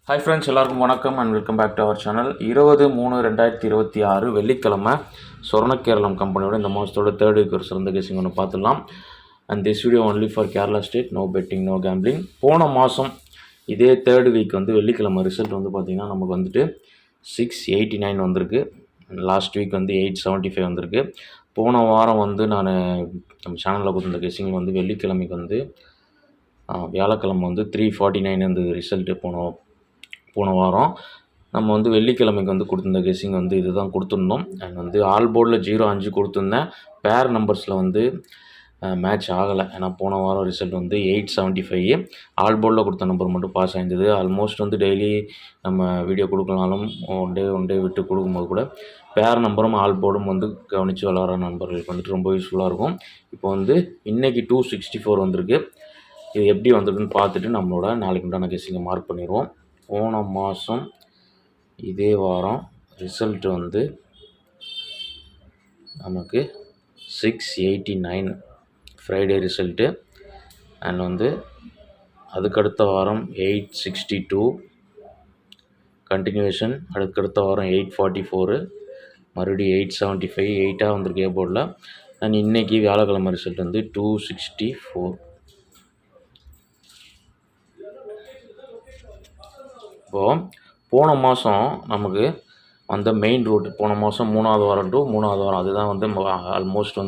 Hi friends, எல்லாருக்கும் வணக்கம் and welcome back to our channel. 20/3/2026 வெள்ளிக்கிழமை சொர்ணகேரளம் கம்பெனியோட இந்த மாதத்தோட தேர்ட் வீக் ஒரு சிறந்த கேசிங் ஒன்று பார்த்துடலாம். And this video only for Kerala state. No betting, no gambling. போன மாதம் இதே தேர்ட் வீக் வெள்ளிக்கிழமை ரிசல்ட் பார்த்திங்கன்னா நமக்கு 689 வந்திருக்கு. லாஸ்ட் வீக் 875 வந்திருக்கு. போன வாரம் நான் நம்ம சேனலில் கொடுத்துருந்த கேசிங் வெள்ளிக்கிழமைக்கு வியாழக்கிழமை 349 இருந்தது ரிசல்ட்டு. போன வாரம் நம்ம வெள்ளிக்கிழமைக்கு கொடுத்துருந்த கெஸ்ஸிங் இதுதான் கொடுத்துருந்தோம். அண்ட் ஆல் போர்டில் 0-5 கொடுத்துருந்தேன். பேர் நம்பர்ஸில் மேட்ச் ஆகலை. ஏன்னா போன வாரம் ரிசல்ட் 875. ஆல் போர்டில் கொடுத்த நம்பர் மட்டும் பாஸ் ஆயிருந்தது. ஆல்மோஸ்ட் டெய்லி நம்ம வீடியோ கொடுக்கலாலும் ஒன் டே விட்டு கொடுக்கும்போது கூட பேர் நம்பரும் ஆல் போர்டும் கவனித்து விளாட்ற நண்பர்களுக்கு ரொம்ப யூஸ்ஃபுல்லாக இருக்கும். இப்போ இன்றைக்கி 264 வந்திருக்கு. இது எப்படி வந்திருக்குன்னு பார்த்துட்டு நம்மளோட நாளைக்கு உண்டான கெஸ்ஸிங்கை மார்க் பண்ணிடுவோம். போன மாதம் இதே வாரம் ரிசல்ட்டு நமக்கு 689 ஃப்ரைடே ரிசல்ட்டு. அண்ட் அதுக்கடுத்த வாரம் 862 கண்டினியூஷன். அதுக்கடுத்த வாரம் 844, மறுபடியும் 875, 8 வந்திருக்கு ஏ போர்டில். அண்ட் இன்றைக்கி வியாழக்கிழமை ரிசல்ட் 264. இப்போது போன மாதம் நமக்கு மெயின் ரூட் போன மாதம் 3வது வாரம் டு 3வது வாரம் அதுதான் ஆல்மோஸ்ட்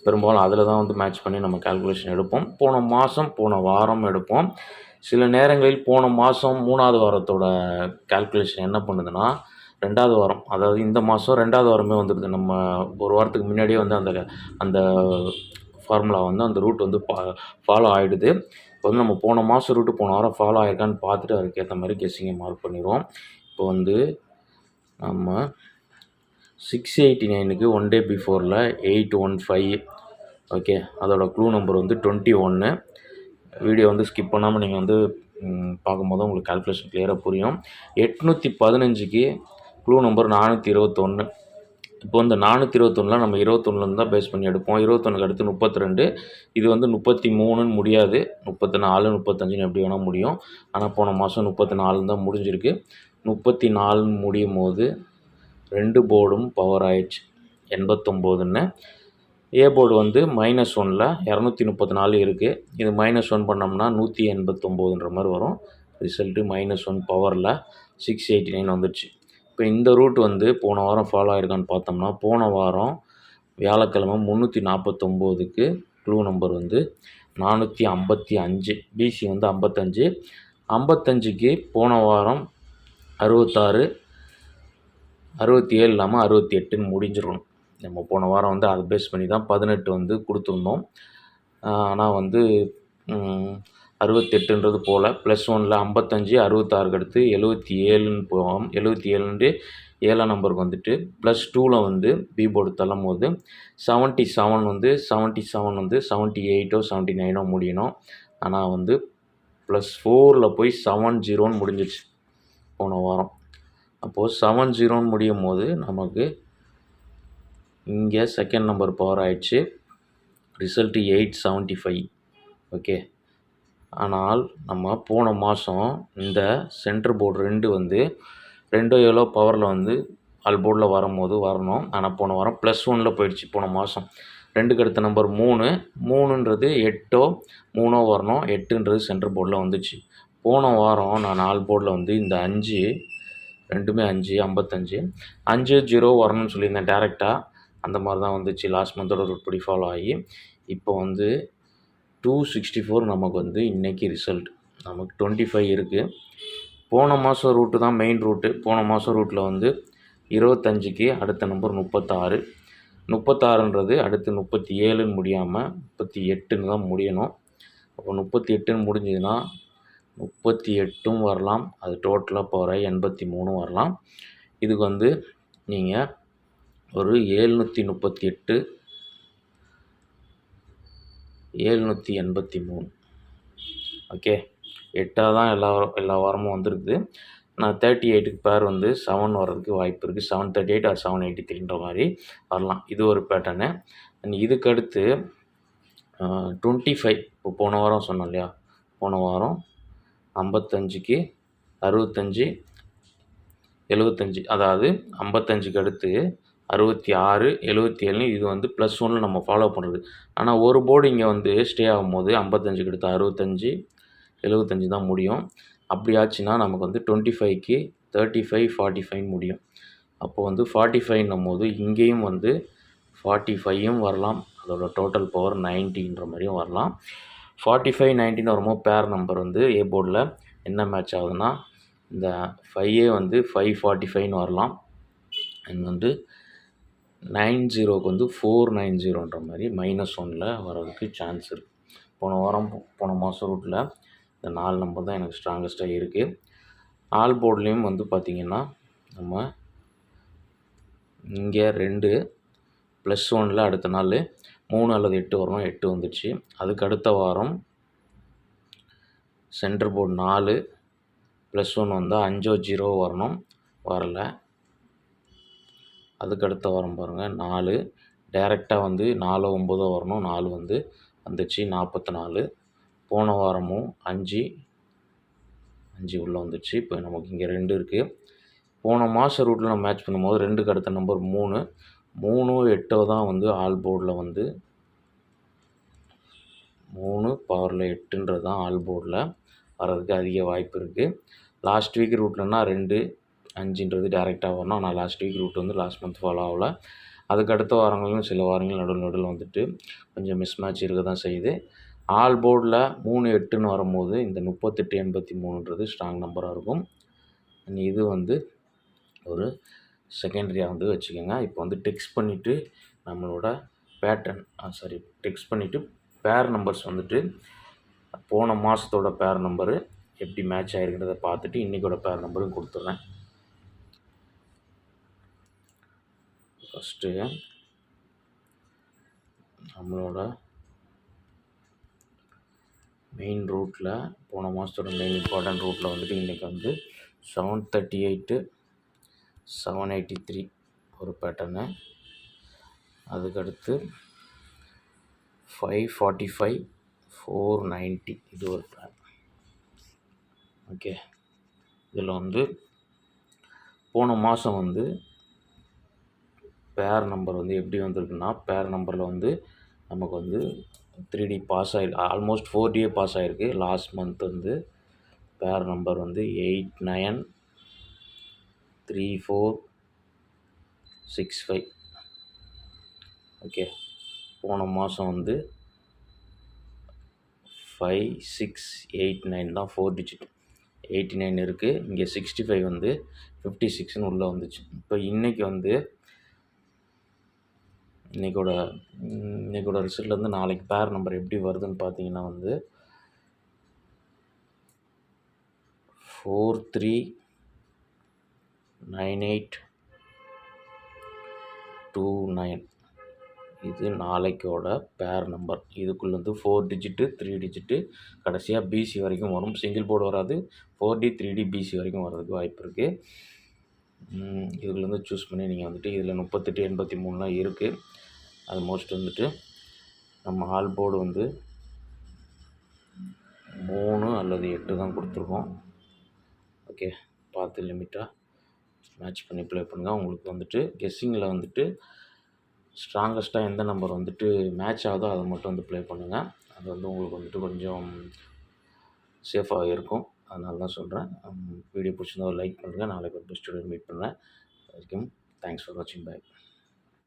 பெரும்பாலும் அதில் தான் மேட்ச் பண்ணி நம்ம கால்குலேஷன் எடுப்போம். போன வாரம் எடுப்போம். சில நேரங்களில் போன மாதம் 3வது வாரத்தோட கால்குலேஷன் என்ன பண்ணுதுன்னா 2வது வாரம், அதாவது இந்த மாதம் 2வது வாரமே வந்துடுது. நம்ம ஒரு வாரத்துக்கு முன்னாடியே அந்த ஃபார்முலா அந்த ரூட் ஃபாலோ ஆகிடுது. இப்போ நம்ம போன மாதம் ரூட்டு போன வாரம் ஃபாலோ ஆகிருக்கான்னு பார்த்துட்டு அதுக்கேற்ற மாதிரி கெஸ்ஸிங்கை மார்க் பண்ணிடுவோம். இப்போ நம்ம 689க்கு 1 டே பிஃபோரில் 815. ஓகே, அதோட க்ளூ நம்பர் 21. வீடியோ ஸ்கிப் பண்ணாமல் நீங்கள் பார்க்கும்போது உங்களுக்கு கால்குலேஷன் கிளியராக புரியும். 815க்கு க்ளூ நம்பர் 421. இப்போ 421 நம்ம 21 தான் பேஸ் பண்ணி எடுப்போம். 21க்கு அடுத்து 32. இது 33ன்னு முடியாது. 34, 35 எப்படி வேணால் முடியும். ஆனால் போன மாதம் 34 தான் முடிஞ்சிருக்கு. 34 முடியும் போது 2 போர்டும் பவர் ஆயிடுச்சு 89ன்னு. ஏ போர்டு -1ல் 234 இருக்குது. இது -1 பண்ணோம்னா 189ன்ற மாதிரி வரும். ரிசல்ட்டு -1 பவரில் 689 வந்துடுச்சு. இப்போ இந்த ரூட் போன வாரம் ஃபாலோ ஆகிருக்கான்னு பார்த்தோம்னா போன வாரம் வியாழக்கிழமை 349க்கு க்ளூ நம்பர் 455. பிசி 55. 55க்கு போன வாரம் 66, 67 இல்லாமல் 68ன்னு முடிஞ்சிடணும். நம்ம போன வாரம் அதை பேஸ் பண்ணி தான் 18 கொடுத்துருந்தோம். ஆனால் 68ன்றது போல் +1ல் 55, 66க்கு அடுத்து 77ன்னு போவோம். 77 7ஆம் நம்பருக்கு +2ல் பி போர்டு தள்ளும் போது 77 78ஓ 79ஓ முடியணும். ஆனால் +4ல் போய் 70ன்னு முடிஞ்சிச்சு போன வாரம். அப்போது 70ன்னு முடியும் போது நமக்கு இங்கே செகண்ட் நம்பர் பவர் ஆயிடுச்சு. ரிசல்ட்டு 875. ஓகே, ஆனால் நம்ம போன மாதம் இந்த சென்டர் போர்டு 2 எவ்வளோ பவரில் ஆல் போர்டில் வரும்போது வரணும். ஆனால் போன வாரம் +1ல் போயிடுச்சு. போன மாதம் 2க்கு அடுத்த நம்பர் 3ன்றது 8ஓ 3ஓ வரணும். 8ன்றது சென்டர் போர்டில் வந்துச்சு. போன வாரம் நான் ஆல் போர்டில் இந்த 5 ரெண்டுமே 5 55 5 0 வரணும்னு சொல்லியிருந்தேன் டேரெக்டாக. அந்த மாதிரி தான் வந்துச்சு. லாஸ்ட் மந்தோட ரூட் படி ஃபாலோ ஆகி இப்போ 264 நமக்கு இன்றைக்கி ரிசல்ட் நமக்கு 25 இருக்குது. போன மாதம் ரூட்டு தான் மெயின் ரூட்டு. போன மாதம் ரூட்டில் 25க்கு அடுத்த நம்பர் 36. 36ன்றது அடுத்து 37ன்னு முடியாமல் 38ன்னு தான் முடியணும். அப்போ 38ன்னு முடிஞ்சதுன்னா 38ம் வரலாம். அது டோட்டலாக பவர் ஆகி 83 வரலாம். இதுக்கு நீங்கள் ஒரு 738, 783. ஓகே, 8 தான் எல்லா வாரமும் வந்திருக்குது. நான் 38க்கு பேர் 7 வர்றதுக்கு வாய்ப்பு இருக்குது. 738 ஆர் 783ன்ற மாதிரி வரலாம். இது ஒரு பேட்டர்னு. அண்ட் இதுக்கடுத்து 25. இப்போ போன வாரம் சொன்னோம் இல்லையா, போன வாரம் 55க்கு 65, 75, அதாவது 55க்கு அடுத்து 66, 77 இது வந்து +1ல நம்ம ஃபாலோ பண்ணுறது. ஆனால் ஒரு போர்டு இங்கே வந்து ஸ்டே ஆகும்போது 55க்கு அடுத்து 65, 75 தான் முடியும். அப்படி ஆச்சுன்னா நமக்கு வந்து 25க்கு 35, 45 முடியும். அப்போ வந்து 45ன்னும் போது இங்கேயும் வந்து 45யும் வரலாம். அதோட டோட்டல் பவர் 90ன்ற மாதிரியும் வரலாம். 45, 90ன்னு வரும்போது பேர் நம்பர் வந்து ஏ போர்டில் என்ன மேட்ச் ஆகுதுன்னா இந்த 5ஏ வந்து 545ன்னு வரலாம். அண்ட் வந்து 90க்கு வந்து 490ன்ற மாதிரி -1ல் வர்றதுக்கு சான்ஸ் இருக்குது. போன மாதம் ரூட்டில் இந்த 4 நம்பர் தான் எனக்கு ஸ்ட்ராங்கஸ்ட்டாக இருக்குது. ஆல் போர்ட்லேயும் வந்து பார்த்திங்கன்னா நம்ம இங்கே 2 +1ல் அடுத்த நாள் 3 அல்லது 8 வரணும். 8 வந்துடுச்சு. அதுக்கு அடுத்த வாரம் சென்டர் போர்டு 4 +1 வந்தால் 5 0 வரணும். வரலை. அதுக்கு அடுத்த வாரம் பாருங்கள் 4 டைரெக்டாக வந்து 4 9 வரணும். 4 வந்து வந்துச்சு 44. போன வாரமும் 5 உள்ளே வந்துச்சு. இப்போ நமக்கு இங்கே 2 இருக்குது. போன மாதம் ரூட்டில் நம்ம மேட்ச் பண்ணும்போது 2க்கு அடுத்த நம்பர் 3 8 தான் வந்து ஆல் போர்டில் வந்து 3 பவரில் 8ன்றது தான் ஆல் போர்டில் வர்றதுக்கு அதிக வாய்ப்பு இருக்குது. லாஸ்ட் வீக் ரூட்லன்னா 2 5ன்றது டேரெக்டாக வரணும். ஆனால் லாஸ்ட் வீக் ரூட் வந்து லாஸ்ட் மந்த் ஃபாலோ ஆகல. அதுக்கு அடுத்த வாரங்களும் சில வாரங்கள் நடுவில் வந்துட்டு கொஞ்சம் மிஸ் மேட்ச் இருக்க தான் செய்யுது. ஆல் போர்டில் 3 8ன்னு வரும்போது இந்த 38 83ன்றது ஸ்ட்ராங் நம்பராக இருக்கும். இது வந்து ஒரு செகண்டரியாக வந்து வச்சுக்கோங்க. இப்போ வந்து டெக்ஸ்ட் பண்ணிவிட்டு நம்மளோட டெக்ஸ்ட் பண்ணிவிட்டு பேர் நம்பர்ஸ் வந்துட்டு போன மாதத்தோட பேர் நம்பரு எப்படி மேட்ச் ஆகிருக்கிறத பார்த்துட்டு இன்றைக்கோட பேர் நம்பரும் கொடுத்துட்றேன். ஃபஸ்ட்டு நம்மளோட மெயின் ரூட்டில் போன மாதத்தோட மெயின் இம்பார்ட்டன்ட் ரூட்டில் வந்துட்டு இன்றைக்கி வந்து 738 783 ஒரு பேட்டர்னு. அதுக்கடுத்து 545 490 இது ஒரு பேட்டர்ன். ஓகே, இதில் வந்து போன மாதம் வந்து பேர் நம்பர் வந்து எப்படி வந்திருக்குன்னா பேர் நம்பரில் வந்து நமக்கு வந்து 3D பாஸ் ஆகிருக்கு. ஆல்மோஸ்ட் 4D பாஸ் ஆகிருக்கு. லாஸ்ட் மந்த் வந்து பேர் நம்பர் வந்து 893465. ஓகே, போன மாதம் வந்து 5689 தான் 4 டிஜிட். 89 இருக்குது. இங்கே 65 வந்து 56ன்னு உள்ளே வந்துச்சு. இப்போ இன்றைக்கி வந்து இன்றைக்கோட ரிசல்ட்லேருந்து நாளைக்கு பேர் நம்பர் எப்படி வருதுன்னு பார்த்தீங்கன்னா வந்து 439829 இது நாளைக்கோட பேர் நம்பர். இதுக்குள்ளே வந்து 4 டிஜிட்டு 3 டிஜிட்டு கடைசியாக பிசி வரைக்கும் வரும். சிங்கிள் போர்டு வராது. 4D 3D பிசி வரைக்கும் வர்றதுக்கு வாய்ப்பு இருக்குது. இதுலேருந்து சூஸ் பண்ணி நீங்கள் வந்துட்டு இதில் 38 83லாம் இருக்குது. அது மோஸ்ட் வந்துட்டு நம்ம ஆல் போர்டு வந்து 3 அல்லது 8 தான் கொடுத்துருக்கோம். ஓகே, பார்த்து லிமிட்டாக மேட்ச் பண்ணி ப்ளே பண்ணுங்கள். உங்களுக்கு வந்துட்டு கெஸ்ஸிங்கில் வந்துட்டு ஸ்ட்ராங்கஸ்ட்டாக எந்த நம்பர் வந்துட்டு மேட்ச் ஆகுதோ அதை மட்டும் வந்து ப்ளே பண்ணுங்கள். அது வந்து உங்களுக்கு வந்துட்டு கொஞ்சம் சேஃபாக இருக்கும். அதனால தான் சொல்கிறேன். வீடியோ பிடிச்சிருந்தா லைக் பண்ணுங்கள். நாளைக்கு ஒரு பெஸ்ட் ஸ்டூடெண்ட் மீட் பண்ணுறேன். வரைக்கும் தேங்க்ஸ் ஃபார் வாட்சிங். பை.